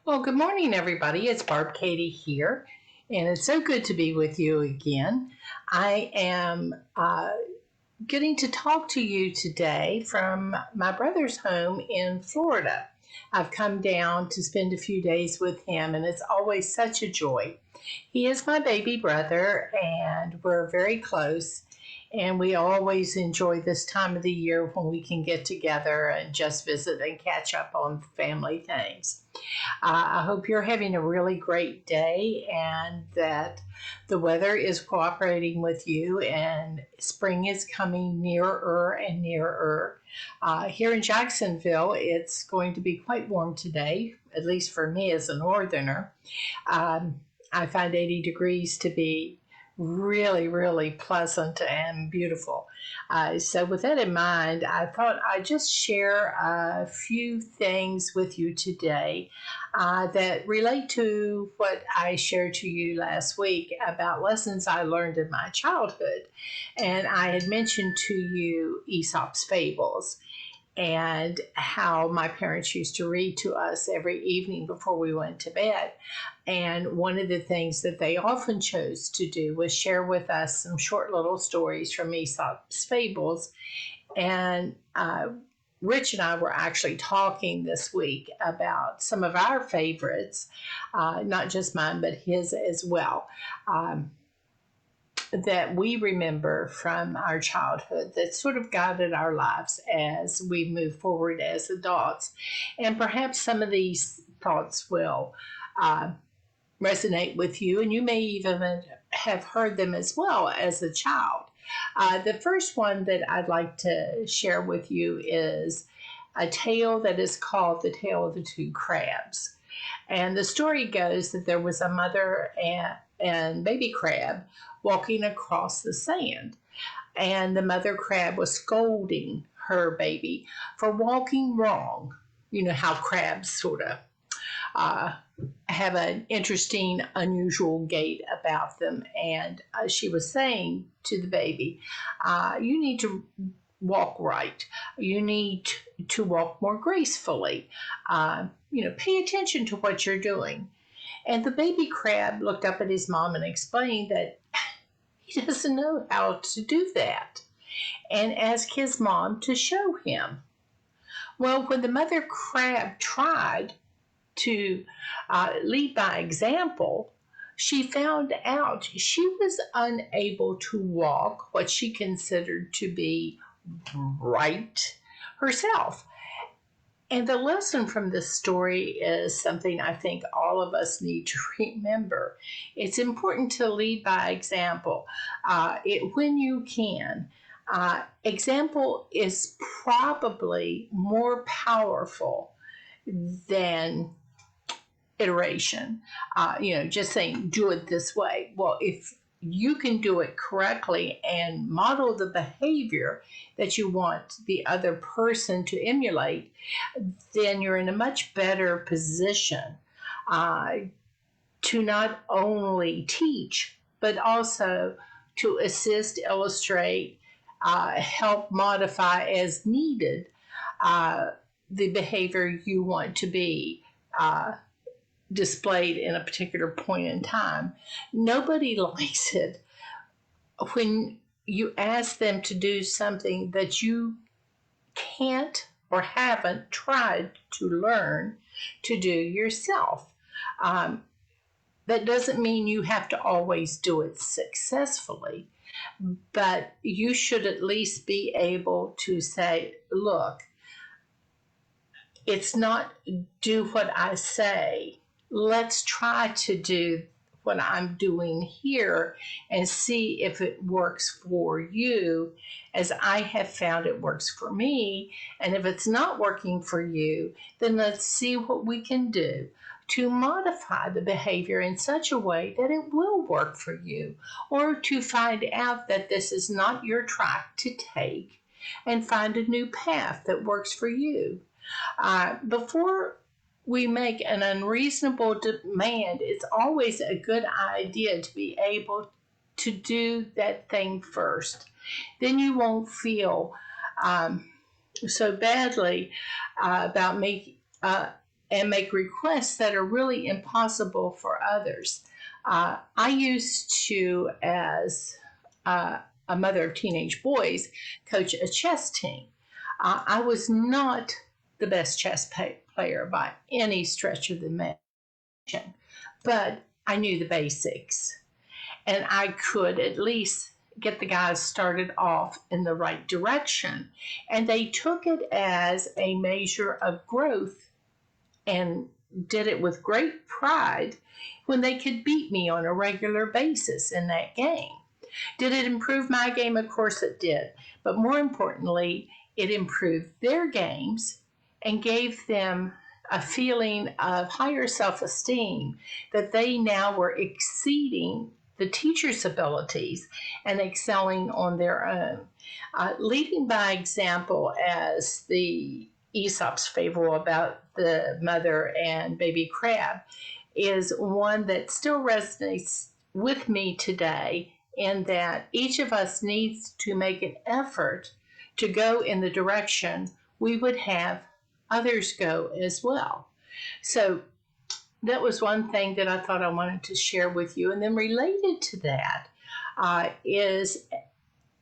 Well, good morning, everybody. It's Barb Katie here, and it's so good to be with you again. I am getting to talk to you today from my brother's home in Florida. I've come down to spend a few days with him, and it's always such a joy. He is my baby brother, and we're very close. And we always enjoy this time of the year when we can get together and just visit and catch up on family things. I hope you're having a really great day and that the weather is cooperating with you and spring is coming nearer and nearer. Here in Jacksonville, it's going to be quite warm today, at least for me as a northerner. Um, I find 80 degrees to be really, really pleasant and beautiful. So, with that in mind, I thought I'd just share a few things with you today that relate to what I shared to you last week about lessons I learned in my childhood. And I had mentioned to you Aesop's fables and how my parents used to read to us every evening before we went to bed. And one of the things that they often chose to do was share with us some short little stories from Aesop's fables. And Rich and I were actually talking this week about some of our favorites, not just mine, but his as well. That we remember from our childhood that sort of guided our lives as we move forward as adults. And perhaps some of these thoughts will uh, resonate with you, and you may even have heard them as well as a child. The first one that I'd like to share with you is a tale that is called The Tale of the Two Crabs. And the story goes that there was a mother and baby crab walking across the sand. And the mother crab was scolding her baby for walking wrong. You know how crabs sort of uh, have an interesting, unusual gait about them. And she was saying to the baby, you need to walk right. You need to walk more gracefully. Pay attention to what you're doing. And the baby crab looked up at his mom and explained that he doesn't know how to do that and asked his mom to show him. Well, when the mother crab tried to lead by example, she found out she was unable to walk what she considered to be right herself. And the lesson from this story is something I think all of us need to remember. It's important to lead by example when you can. Example is probably more powerful than iteration. Just saying, do it this way. Well, if you can do it correctly and model the behavior that you want the other person to emulate, then you're in a much better position uh, to not only teach, but also to assist, illustrate, help modify as needed uh, the behavior you want to be displayed in a particular point in time. Nobody likes it when you ask them to do something that you can't or haven't tried to learn to do yourself. Um, that doesn't mean you have to always do it successfully, but you should at least be able to say, look, it's not do what I say. Let's try to do what I'm doing here and see if it works for you as I have found it works for me. And if it's not working for you, then let's see what we can do to modify the behavior in such a way that it will work for you, or to find out that this is not your track to take and find a new path that works for you. Before we make an unreasonable demand, it's always a good idea to be able to do that thing first. Then you won't feel so badly about making and make requests that are really impossible for others. I used to, as a mother of teenage boys, coach a chess team. I was not the best chess player by any stretch of the imagination, but I knew the basics, and I could at least get the guys started off in the right direction. And they took it as a measure of growth and did it with great pride when they could beat me on a regular basis in that game. Did it improve my game? Of course it did. But more importantly, it improved their games and gave them a feeling of higher self esteem that they now were exceeding the teacher's abilities and excelling on their own. Leading by example, as the Aesop's fable about the mother and baby crab is one that still resonates with me today, in that each of us needs to make an effort to go in the direction we would have others go as well. So that was one thing that I thought I wanted to share with you. And then related to that is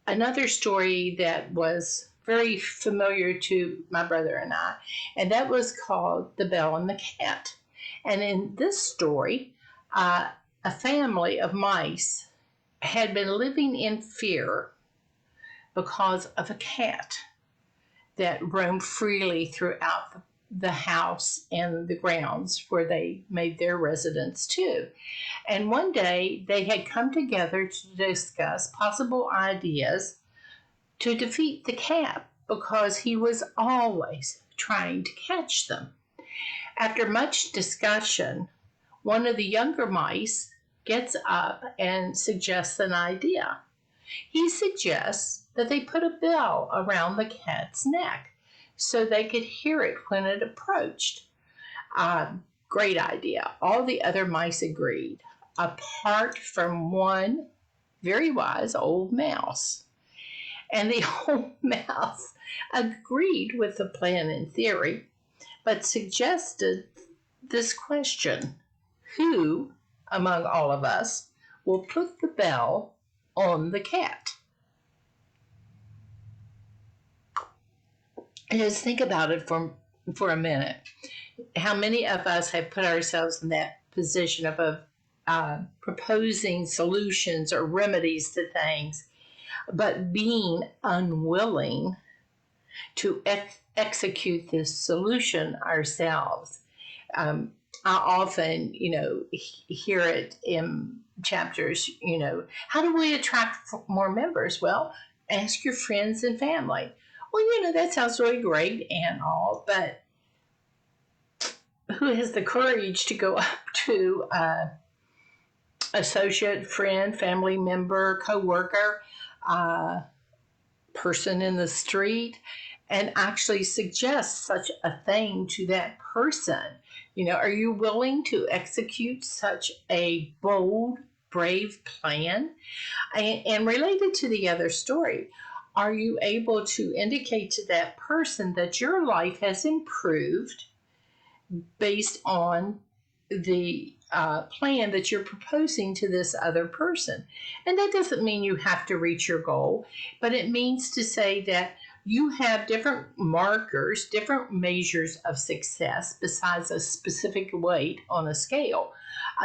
another story that was very familiar to my brother and I, and that was called The Bell and the Cat. And in this story, a family of mice had been living in fear because of a cat that roamed freely throughout the house and the grounds where they made their residence too. And one day they had come together to discuss possible ideas to defeat the cat because he was always trying to catch them. After much discussion, one of the younger mice gets up and suggests an idea. He suggests that they put a bell around the cat's neck so they could hear it when it approached. Great idea. All the other mice agreed, apart from one very wise old mouse. And the old mouse agreed with the plan in theory, but suggested this question: who among all of us will put the bell on the cat? And just think about it for a minute. How many of us have put ourselves in that position of proposing solutions or remedies to things, but being unwilling to execute this solution ourselves? I often, hear it in chapters, how do we attract more members? Well, ask your friends and family. Well, that sounds really great and all, but who has the courage to go up to associate, friend, family member, coworker, person in the street, and actually suggest such a thing to that person? Are you willing to execute such a bold, brave plan? And related to the other story, are you able to indicate to that person that your life has improved based on the plan that you're proposing to this other person? And that doesn't mean you have to reach your goal, but it means to say that you have different markers, different measures of success besides a specific weight on a scale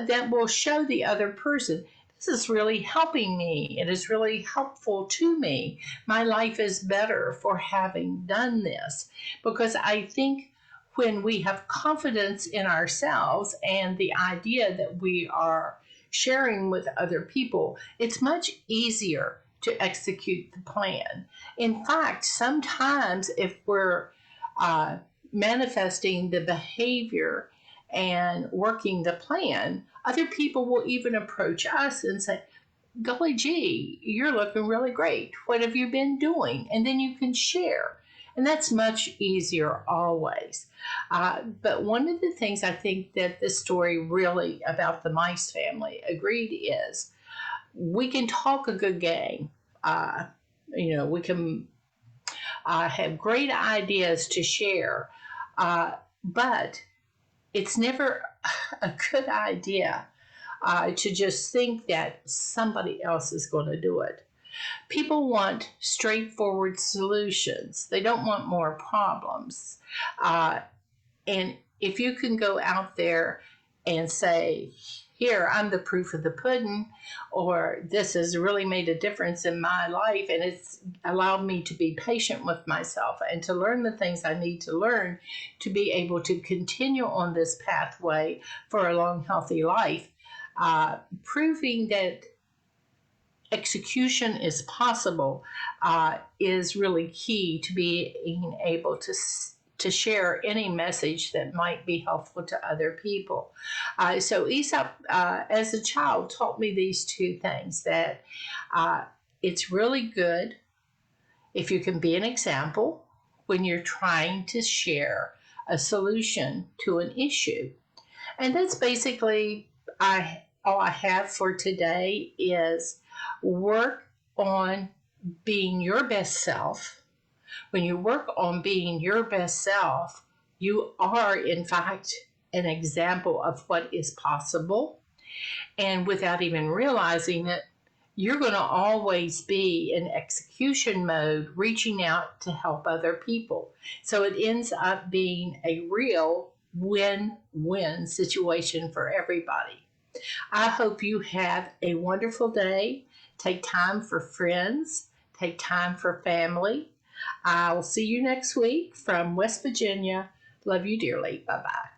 that will show the other person, this is really helping me. It is really helpful to me. My life is better for having done this. Because I think when we have confidence in ourselves and the idea that we are sharing with other people, it's much easier to execute the plan. In fact, sometimes if we're manifesting the behavior and working the plan, other people will even approach us and say, golly gee, you're looking really great. What have you been doing? And then you can share. And that's much easier always. But one of the things I think that this story really about the mice family agreed is we can talk a good game. We can have great ideas to share. But it's never a good idea to just think that somebody else is going to do it. People want straightforward solutions. They don't want more problems. Uh, and if you can go out there and say, here, I'm the proof of the pudding, or this has really made a difference in my life, and it's allowed me to be patient with myself and to learn the things I need to learn to be able to continue on this pathway for a long, healthy life, proving that execution is possible is really key to being able to share any message that might be helpful to other people. So Aesop, as a child, taught me these two things, that it's really good if you can be an example when you're trying to share a solution to an issue. And that's basically all I have for today is work on being your best self. When you work on being your best self, you are, in fact, an example of what is possible. And without even realizing it, you're going to always be in execution mode, reaching out to help other people. So it ends up being a real win-win situation for everybody. I hope you have a wonderful day. Take time for friends, take time for family. I'll see you next week from West Virginia. Love you dearly. Bye bye.